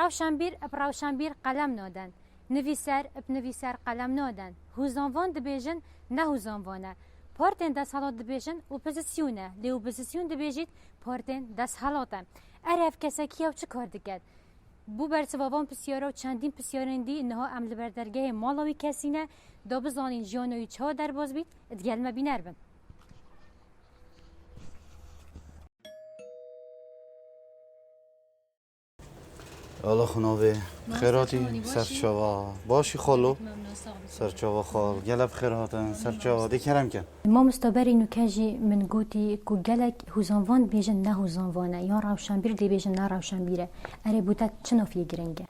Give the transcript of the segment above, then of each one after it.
روشنبیر اب روشنبیر قلم نادن نویسر اب نویسر قلم نادن هوزانوان دبیجن نه هوزانوانه پارتین دست حالات دبیجن اپوزیسیونه لی اپوزیسیون دبیجید پارتین دست حالاته عرف کسی کیاو چه کار دکد بو برسوابان پسیارا و چندین پسیارن دی نها عمل بردرگه مالاوی کسینه دا بزانین جانوی چه در باز بید ادگل مبینر بن الله خنابه خیراتی سرچاوا باشی خالو سرچاوا خال گلب خیراتن سرچاوا دیکرم کن ما مستبری نکجی من گوتی کو گلک هوزانوان بیجن نه هوزانوانه یا روشنبیر دی بیجن نه روشنبیره اره بوده چه نافیه گرنگه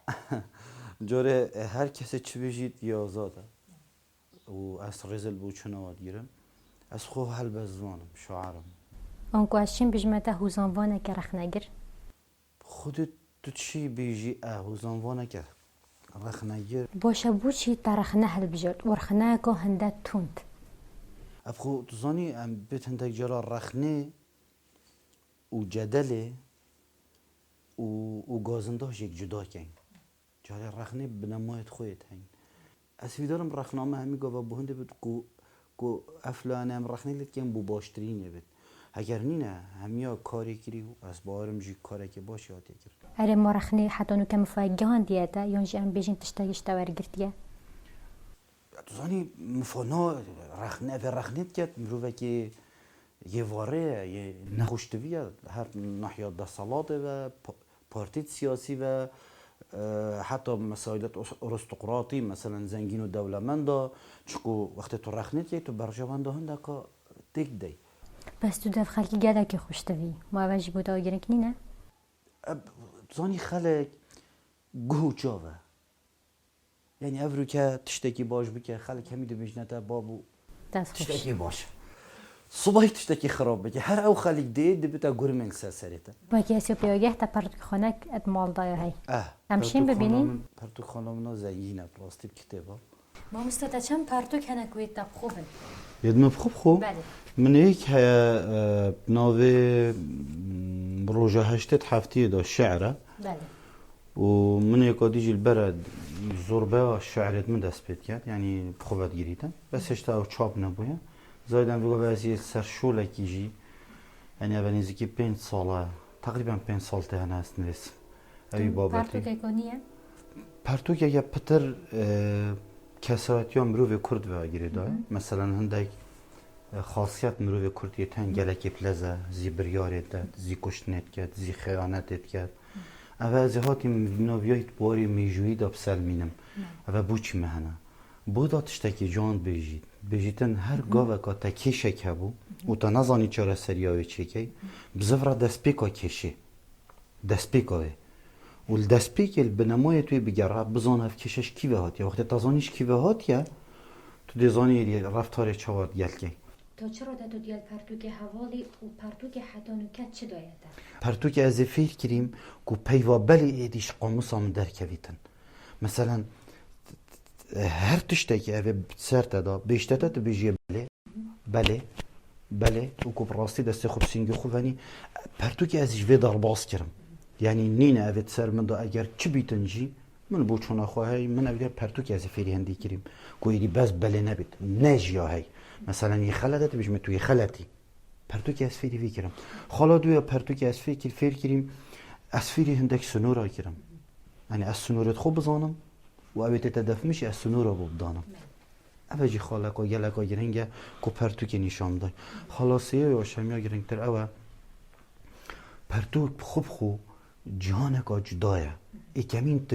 جوره هر کسی چی بجید یا آزاده و از رزل بو چنواد گیرم از خو حل بزوانم شعرم آنکو از چین بجمته هوزانوانه که رخ نگر خودت تو چی بیجی هوزانوانه که رخ نگر باشه بو چی ترخنه هل بجرد ورخنه که هنده توند افخو تزانی ام بیت هندک جرا رخنه و جدله و گازنداش یک جدا کن جاری رخنه بنمایت خویت هین از ویدارم رخنامه همی گفت با هنده بود کو افلانه هم رخنه لید کن بو باشترینه بید اگر نینه همیا کاری کری و از بارم جی کاری که باشه آتی کرد اره ما رخنه حتی نو که مفاگان دیده یا انجی ام بیجین تشتاگش تاورگرتیه تزانی مفانا رخنه و رخنه کرد مروفه که یه واره یه نخوشتویه هر ناحیه ده صلاته و پارتیت سیاسی و حتی مسائلات ارستقراطی مثلا زنگین و دولمنده چکو وقتی تو رخنه که تو برجوانده هنده که دیگ دی بس تو دف خلکی گله که خوشتوی ما اوجی بوده آگرنگ نینه؟ زانی خلق گوه جاوه یعنی افرو که تشتکی باش بکه خلق همی دو بجنته بابو تشتکی باش صبحی تشتکی خراب بکه هر او خلق دید بتا گرمنگ سرسریته با که اسی پیاگه تا پرتوک خانک ادمال دایه های همشین ببینین؟ پرتوک خانمنا زنگینه پلاستیک کتابه ما مستتا چند پرتوک هنکوی تب خوبه یدم بخوب خوب؟ بله من هيك بناوي بروجة هشتت حفتي دا الشعرة بله ومن هيك ديجي البرد زربة الشعرة من دست بيت كات يعني بخوبات جريتا بس هشتا او تشاب نبويا زايدا بيقول بازي سرشولة كيجي يعني أبني زكي 5 سالة تقريبا 5 سال تهنا اسنرس أبي بابتي پرتوک ايكونيه؟ پرتوك يا بتر كسرات يوم روي كرد وغيره مثلا هندك خاصیت مروی کردی تن گلکی پلزه زی بریارت داد زی کشتنت کرد زی خیانتت کرد اوه از هاتی نویایت باری میجویی دا بسلمینم اوه بو چی مهنه بو دا تشتکی جان بیجیتن هر گاوه که تا کشه که بو و تا نزانی چرا سریاوی چه که بزفره دستپیکا کشه دستپیکاوه و الدستپیک البنمای توی بگره بزان هف کشش کیوه هاتیه وقتی تازانیش کیوه هاتیه تو دیزانی رفتار چواد گل که تا چرا دادو دیال پرتوک حوالی و پرتوک حتی نکت چه دایده؟ پرتوک از فکر کریم که پیوا بلی ایدیش قاموس هم درکویتن مثلا هر تشتکی اوه سرت دا بیشتتا تو بیجیه بله و که براستی دسته خوب سینگی خوبانی پرتوک ازش وی در باز کرم یعنی نینه اوه سر من دا اگر چی بیتن جی من بو چون خواهی من اوه پرتوک از فکری هندی کریم که ایدی بس بله نبید نجیا هی مثلا یه خلطه بجمه توی خلطی پرتوک از فکری فکرم خالا دویا پرتوک از فکر کریم از فکری هندک سنورا کرم یعنی از سنورت خوب بزانم و اوه تدف میشه از سنورا بودانم اوه جی خالقا گلقا گرنگه که پرتوک نیشام دای خلاصیه یا شمیا گرنگتر اوه پرتوک خوب جهانکا جدایه ایکمین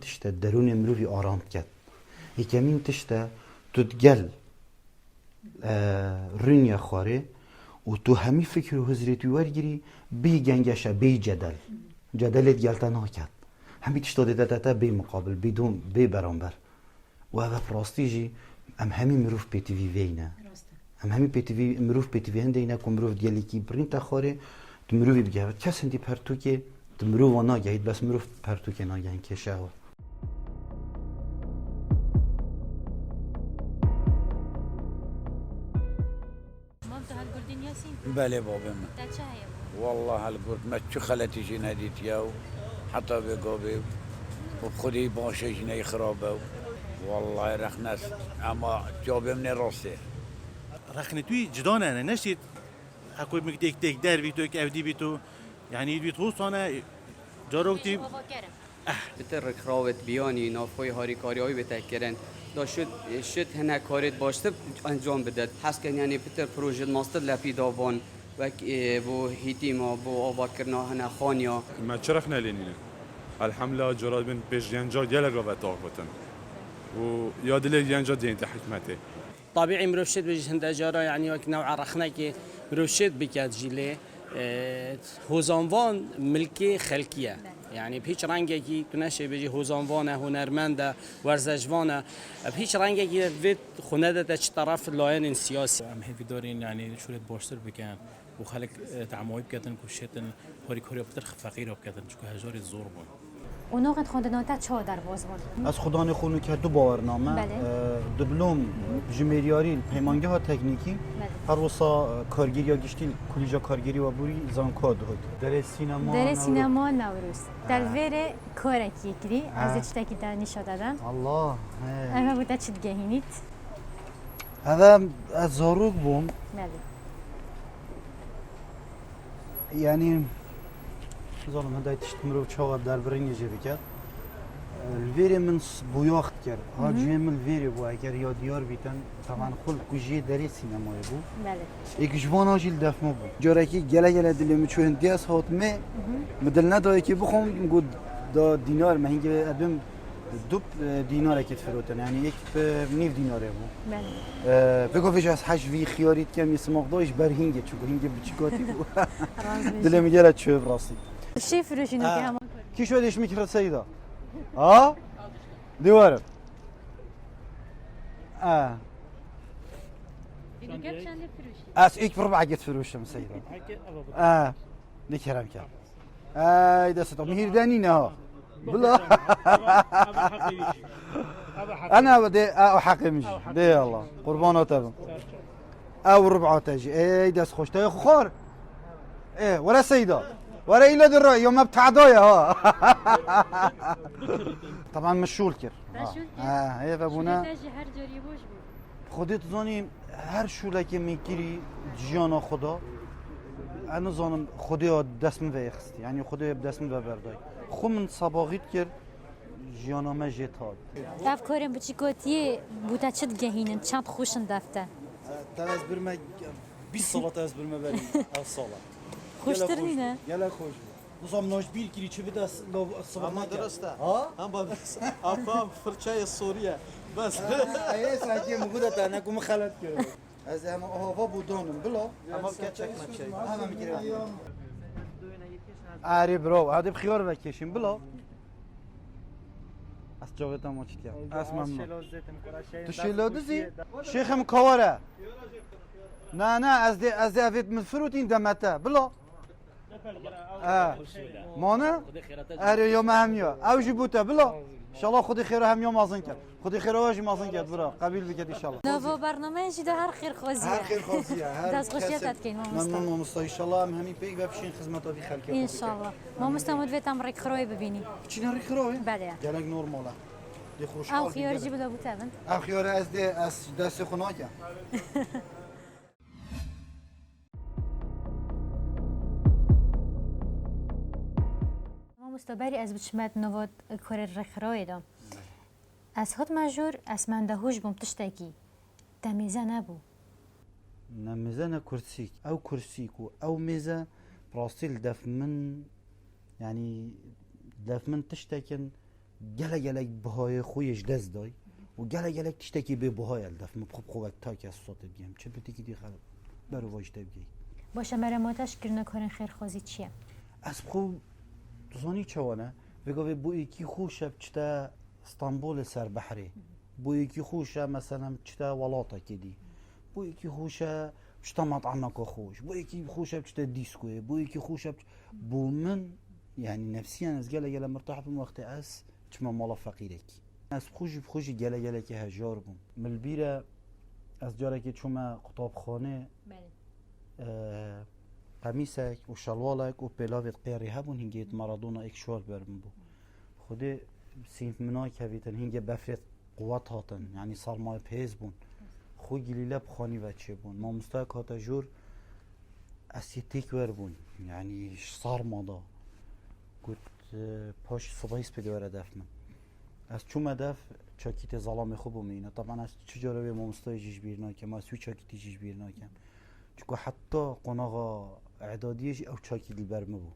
تشته درون مروی آرام کرد ایکمین تشته تدگل رنیا خواره و تو همی فکر و حضرتی ورگیری بی گنگشه بی جدلت گلتا ناکد همی تشتاده داده بی مقابل بی برانبر و اوه پراستی جی همی مروف پیتی وی وینه همی مروف پیتی وی هنده اینه که مروف دیالی کی برین تخواره تو مروفی بگه کس هندی پرتوکه تو مروف و ناگهید بس مروف پرتوکه ناگهین کشه ها بله بابا والله هالقرد ما شو خلتي جي ناديت ياو حتی بگابه و خودی باشش نی خرابه والله رخنس اما جابم نراسته رخنه توی جدانه نه نشید اکوی میگه تک در بیتو که افدی بیتو یعنی بیت هوستانه جاروکتی بتر رکراوت بیانی نافوی هاریکاری های بتکرن دا شد هنه کارت باشته انجام بده حس کن یعنی بتر پروژه ماستر لپی دابان و بو هیتیما بو آوا کرنا هنه خانیا ما تشرفنا لينينا الحملة جراد من بيش ينجا يلا قبل طاقتن وياد لي ينجا دين تحكمته طبيعي مروشيت بيجي هند جارا يعني وقت نوع رخناكي مروشيت بكات جيلي هوزانوان ملكي خلقية يعني بهيج رنگي تنشي بيجي هوزانوانه هنرمنده ورزشوانه بهيج رنگي فيت خنده تش طرف لاين سياسي هم هيفي دارين يعني شورت باشتر بكن وخلق تعموي بكتن كوشتن هوري كوري بتر فقير بكتن شكو هزار الزور بون اونا قد خواندناتا چه در باز بود؟ از خدا نخونو که دو باورنامه دیپلم جمیریاری پیمانگه ها تکنیکی هر وسا کارگیری یا گشتی کلیجا کارگیری و بوری زانکاد بود در سینما نوروز دلویر کارکی کری از چتکی در نشان دادن الله اما بوده چت گهینید هذا از زاروک بوم بله يعني ظلم هذا تشتمرو تشاور در برين يجي بكات الفيري من بوياخت كر ها جيم الفيري بو اگر يا ديار بيتن طبعا خل كوجي دري سينما بو بله اك جوان اجيل دفمو بو جوركي گله گله دلم چو هندياس هات مي مدلنا داي كي بخوم گود دا دينار ما هنگ ادم دوب دينار اكيد فروتن يعني يك نيف دينار بو بله بگو فيش از حش في خياريت كم يسمق دايش برهنگ چو هنگ بچكاتي بو دلم گله چو براسي چی فروشینو که همان کی شدش میکرد سیدا ها دیوارم از ایک بربع جت فروشم سیدا نکرم کرد دستم مهردانی نه بلا انا بدي احقي مش دي الله قربانات او ربعات اجي دست خوش تاي خور ولا سيدا ولا إلا درا يوم بتعدايا ها طبعا مشول كر هي فبونا هر جاری باش بود خودت زاني هر شوله که میگیری جیانا خدا انا زانم خدا دست من ویخست یعنی خدا دست من بردای خو من صباغیت کر جیانا ما جت هاد دف کارم بچی گوتیه بوده چت گهینن چند خوشن دفته تا از برم 20 سال تا از برم بری از سال خوشتر نینه يلا خوش نظام ناش بيل كري تشوف ده لو الصبر ما درسته ها هم بس افهم فرشاي السوريه بس اي ساكي موجوده انا كم خلت كده از هم هوا بودونم بلا اما بكتشك ما شيء انا میگیرم آره برو هذا بخيار بکشیم بلا از جاوید ما چی کرد اسمم تو شیلادزی شیخم کاوره نه از اوید من فروتین دمته بلا مانه اره یا مهمیا او جبوته بلا انشالله خودی خیره هم یا مازن کرد خودی خیره واجی مازن کرد برا قبیل بکد انشالله نوو برنامه جدا هر خیر خوزیه هر خیر خوزیه دست خوشیتت کن من مامستا انشالله هم همین پیگ بپشین خدمتا بی خلکی انشالله ما مستمد ویتم ریک خروی ببینی چی ری خروی بله گلگ نورماله دی خوش او خیار جی بلا بوتن او خیار از دست خناکه مستبری از بچمت نواد کار رخرای دام از خود مجور از من دهوش بوم تشتکی تمیزه نبو نمیزه نه کرسی او کرسی کو او میزه براستیل دف من يعني دف من تشتكن جلا بهای خویش دست دای و جلا تشتكي به بهای الدف مبخب خوبك تاك الصوت بگیم چه بتیکی دی خلق برو واش تبگی باشه مرماتش کرنا کارن خیر خوزی چیه از خوب زانی چوانه بگو بو یکی خوشب چتا اسطنبول سر بحری بو یکی خوشه مثلا چتا ولاتا کدی بو یکی خوشه چتا مطعمك خوش بو یکی خوشه چتا دیسکوی بو یکی خوشه بو من يعني نفسيا از جلا مرتاح في وقت اس چما مالا فقيرك از خوش جلا که هجار بوم من البيره از جاره که چما قطاب خانه قميصك وشلوالك وبلاوت قيري هبون هنجيت مارادونا اكشوار برم بو خودي سينت مناي كافيتن هنجي بفرت قوات هاتن يعني صار ما بهيز بون خو جليله بخاني وچه بون ما مستاك هاتا جور اسيتيك ور بون يعني صار مادا قلت باش صبحي سبيدي ور هدف من از چوم هدف چاکیت ظلام خوب میینه طبعا از چجوره به مستای جیش بیر ناکم از سوی چاکیتی جیش بیر ناکم چون حتی قناغا اعدادیش او چاکی دلبر مبو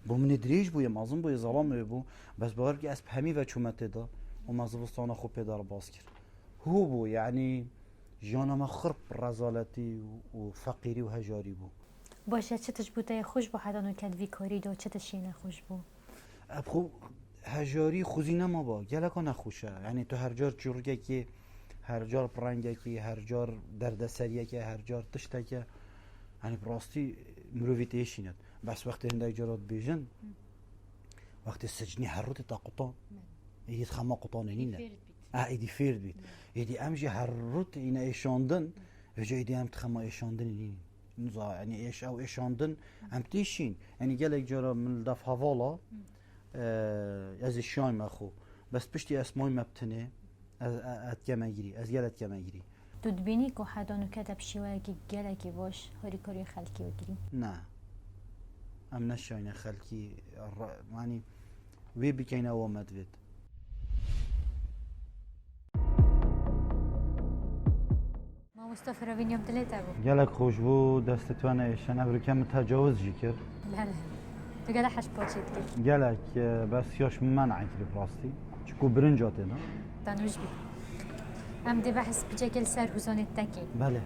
بو من دریج بو مازم بو ظلام بو بس بغیر که از همی و چومته دا و مازبستان خوب پدر باز کرد هو بو يعني جانا ما خرب رزالتی و فقیری و هجاری بو باشه چه تجبوته خوش با حدانو کد وی کاری دو چه تشینه خوش بو ابخو هجاری خوزی نما با گلکا نخوشه یعنی تو هر جار جورگه که هر جار پرنگه که هر جار دردسریه که هر جار تشته که یعنی براستی مروی تیشیند بس وقتی هنده جارات بیجن وقتی سجنی هر روت تا قطان ایدی خما قطان نینه ایدی فیرد بید ایدی امجی هر روت اینه ایشاندن وجا ایدی هم تخما ایشاندن نینه یعنی ایش او ایشاندن هم تیشین یعنی گلک جارا من دف حوالا از الشاي ماخو بس بشتي اسماي مبتنه اتكما جري از يال اتكما جري تدبيني كو حدانو كتب شواكي جلكي باش هوري كوري خلكي وجري نا ام نشاين خلكي يعني وي بكينا ومدفت ما مصطفى رابين يوم ثلاثة بو جالك خوش بو دستتوانا ايش انا بركم تجاوز جيكر بله تو قال حش بوشيت كي جالك بس ياش منع كري براستي شكو برنجاتنا تنوج بي ام دي بحث بجاكل سر هزان التكي بله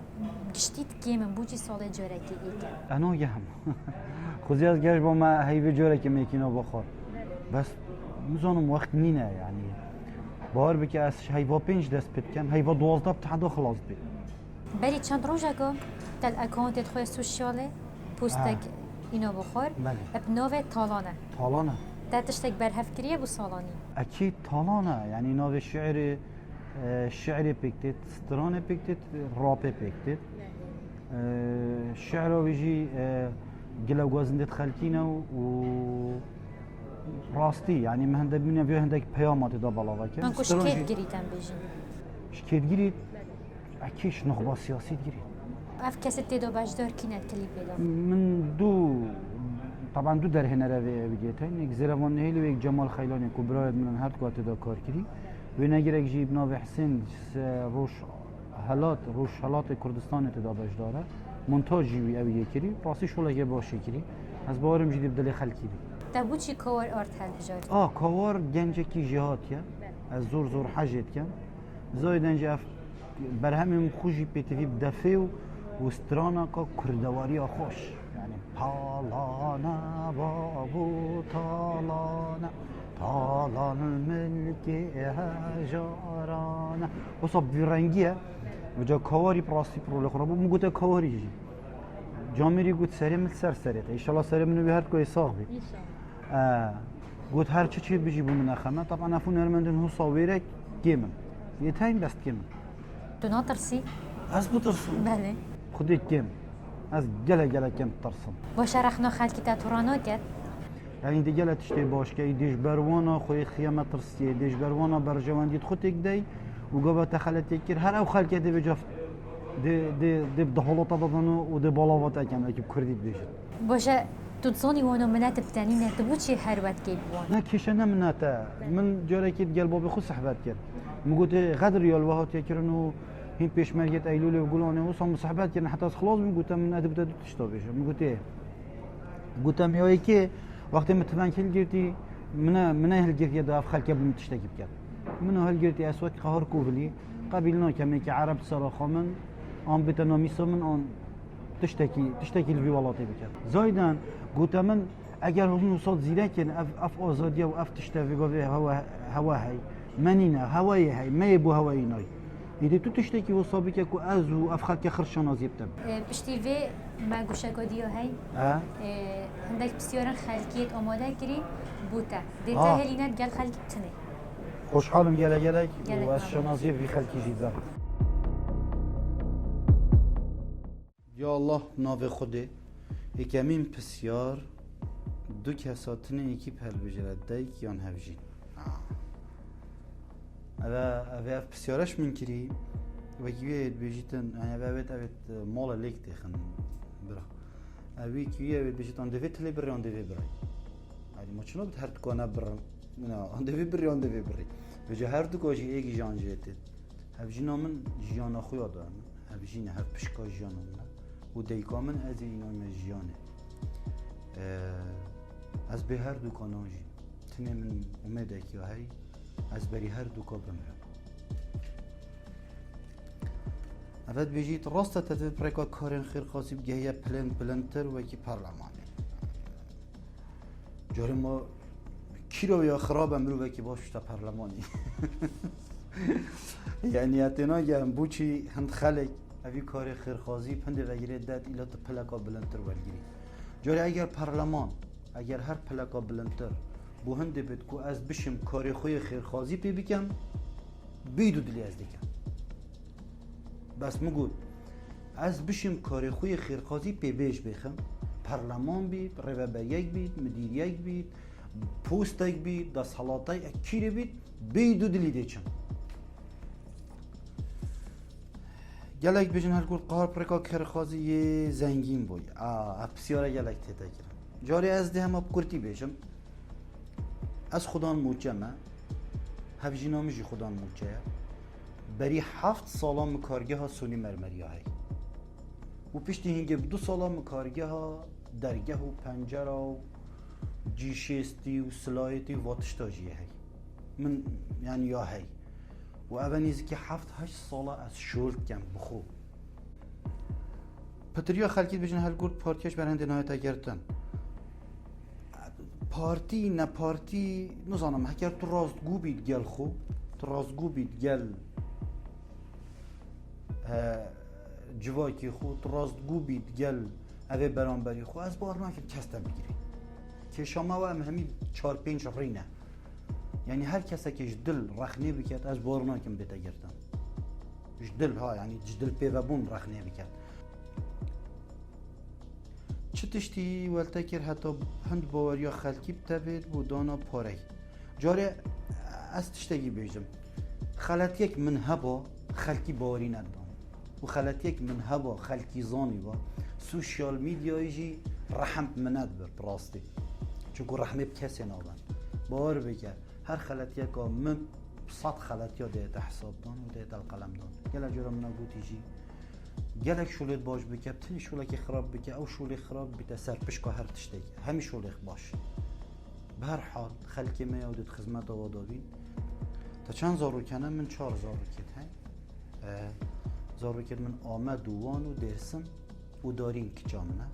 گشتيت كي من بوجي سال جاركي ايكا انا يهم خوزي از گاش با ما هيوي جورك ميكينو بخور بس مزانم وقت نينه يعني بار بك از هيوا 5 دست بتكم هيوا 12 بتاع خلاص بي بري چند روزاكو تل اكونت خوي سوشياله بوستك اینو بخور بنوع تالانه تالانه تشتك برهف كريه بو سالاني اكيد تالانه يعني نوع الشعر بيكتت سترانه بيكتت راب بيكتت الشعر بيجي قلو غازندت خلكينا و راستي يعني ما هندك من في هندك بيامات دا بلاواكه من كش كيت جريتن بيجي شكيت جريت اكيش نخبه سياسي جريت اف كاسيت دو باشدار كينات كليب بيدا من دو طبعا دو در هنره بگیتن یک زیروان هیلی و یک جمال خیلانی کبرایت من هر کوات دا کار کردی و نگیرک جیب ناو حسین روش حالات کردستان تدا باشداره منتاجی وی اویه کردی راسی شوله باشه کردی از بارم جدید دل خلکی دی تبو چی کار آرت هل بجاری کار گنجه کی جهات که از زور حاجت کن زایدن جاف برهم خوشی پیتوی بدفه و استرانا کا کردواری خوش یعنی تالانا بابو تالانا تالان الملک هجارانا وصب في رنگیه و جا کاری پراستی پرول خورابو مگوته کاری جی جامری گوت سری مل سریته ایشالا سری منو بیهرد که ایساق بید گوت هر چی بجی بومن اخمه طبعا افون ارمندن هو صاویرک گیمن یه تایم دست گیمن تو ناترسی؟ از بترسم بله خودی کم از گله کم ترسم باشه رخنا خلکی تا تورانا کرد یعنی دیگه تشتی باش که دیش بروانا خوی خیامت ترسیه دیش بروانا برجواندید خود یک دی و گفت تخلت یکر هر او خلکی دی بجفت دی بدهولات دادن و دی بالاوات اکم اکی کردید بیشت باشه تو تصونی وانو منات بتانینه تبو چی هر وقت کی بوان نه کیشه نه مناته من جاره که گل بابی خود صحبت کرد میگوت غدر یا الوهات یکرنو هین پیشمرگت ایلولی و گلانه و سام صحبت کردن حتی از خلاص میگوتم من ادب دادو تشتا بشه میگوته گوتم یا که وقتی متفنکل گرتی من هل گرتی داف خلک بم تشتکی بکرد من هل گرتی اسواق قهر کوفلی قبیلنا کمی که عرب سراخا من آن بتنامیس من آن تشتکی الویوالاتی بکرد زایدن گوتم من اگر هون صد زیره کن اف آزادیه و اف تشتوی گاوی هوا هی منینه هوایی هی میبو هوایی نای ایده تو تشتکی وصابی که کو از و اف خلک خرشان ازیبتم پشتی وی ما گوشگادیو هی هندک بسیارن خلکیت آماده کری بوده دیتا هلینت گل خلکی تنه خوشحالم گلک و از شنازی وی خلکی جیدم یا الله ناو خوده اکمین پسیار دو کساتن یکی پل بجرد دایک یان هفجین اوه پسیارش من کری و کیوید بجیتن اوه مال لیک تخن برا اوه کیوید بجیتن دوی تلی بری آن دوی بری يعني ما شنو بتهرت كونا برا نا اندوي بري اندوي بري بجا هر دو كوجي ايجي جان جيت هفجينا من جيانا خويا دار هفجينا هف بشكا جيانا من وديكا من ازي اينا من جيانه از به هر دو كاناجي تنه من اميدك يا هي از بري هر دو كا بمرم افد بيجيت راستا تتد بريكا كارين خير خاصي بجهية بلنتر وكي برلماني جاری ما کی رو یا خراب امرو و کی باش تا پارلمانی یعنی اتنا گم بوچی هند خلق اوی کار خیرخوازی پند وگیره داد ایلات پلکا بلندتر ولگیری جاری اگر پارلمان اگر هر پلکا بلندتر بو هند بید کو از بشم کار خوی خیرخوازی پی بکم بیدو دلی از دیکم بس مگود از بشم کار خوی خیرخوازی پی بیش بخم پارلمان بید، رهبری بید، مدیریت بید، پست بید، دستهلاتی اکیری بید، بیدو دلی دیچن. گلک بیشتر هر کور قهر پرکا کرخازی زنگین بود. بسیار گلک تیتا کرد. جاری از ده هم بکرتی بیشم. از خودان موچمه. هفجینامیجی خودان موچه. بری 7 سالان مکارگه ها سونی مرمری های. و پیشتی هنگه 2 سالان مکارگه ها درگه و پنجره و جیشستی و سلایتی و واتشتاجیه هی من یعنی یا هی و اونیزی که 7-8 ساله از شورت کم بخو پتریا خلکیت بجن هل گرد پارتیاش برنده نهایت گرتن پارتی نه پارتی نزانم هکر تو راستگو بید گل خو تو راستگو بید گل جواکی خود راستگو بید گل اوه برانبری خود از بارنا که کسته بگیری که شما و همین 4-5 رینه یعنی هر کسی که دل رخنه بکرد از بارنا که بیتا گردن دل ها یعنی دل پیوبون رخنه بکرد چه تشتی ولتکر حتی هند باوریا خلکی بتبید بودانا پاره جاره از تشتگی بیجم خلط یک منهبا خلکی باوری ندام و خلط یک منهبا خلکی زانی با سوشیال میدیایجی رحم منت بر براستی چون رحمه بکسی نابند باور بکر هر خلط یک من 100 خلطیا دیت حساب دان و دیت القلم دان گله جرا من گوتی جی گلک شولت باش بکه تنی شولک خراب بکه او شولی خراب بیت سر پشکا هر تشتی همی شولک باش به هر حال خلکی ما یادت خدمت آوادابین تا چند زارو کنم من 4 زارو کت هی زارو کت من آمد دوان و درسم و دارین کجامنه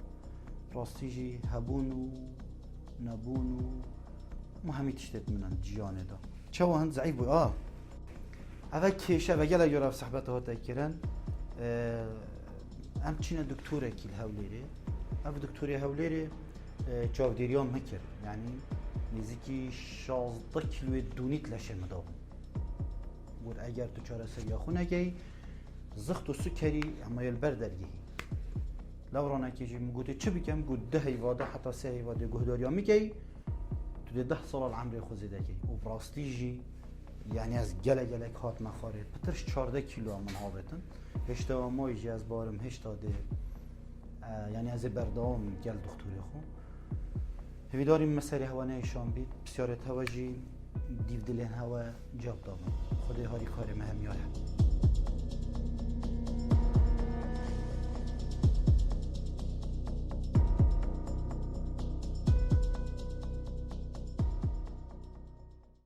راستی جی هبون و نبون و مهمی تشتت منن جیانه دا چه هند ضعیف بود اول کیشه و گله یورف صحبت ها تکرن ام چینه دکتوره کیل هولیره اف دکتوری هولیره چاودیریان مکر یعنی نزدیکی 16 کیلو دونیت لشه مداوم بود اگر تو چاره سریا خونه گی زخت و سکری اما یلبر درگی لورانه کیجی مگوته چه بکم گود 10 هیواده حتی 3 هیواده گهداریا میگی تو 10 سال العمر خود زده کی و براستیجی یعنی از گله کات مخارج پترش 14 کیلو من هابتن هشتا مایجی از بارم هشتا ده یعنی از بردام گل دکتری خو هوی داریم مسئله هوانه شام بید بسیار توجی دیو دلین هوا جاب دامن خدای هاری کار مهم یاره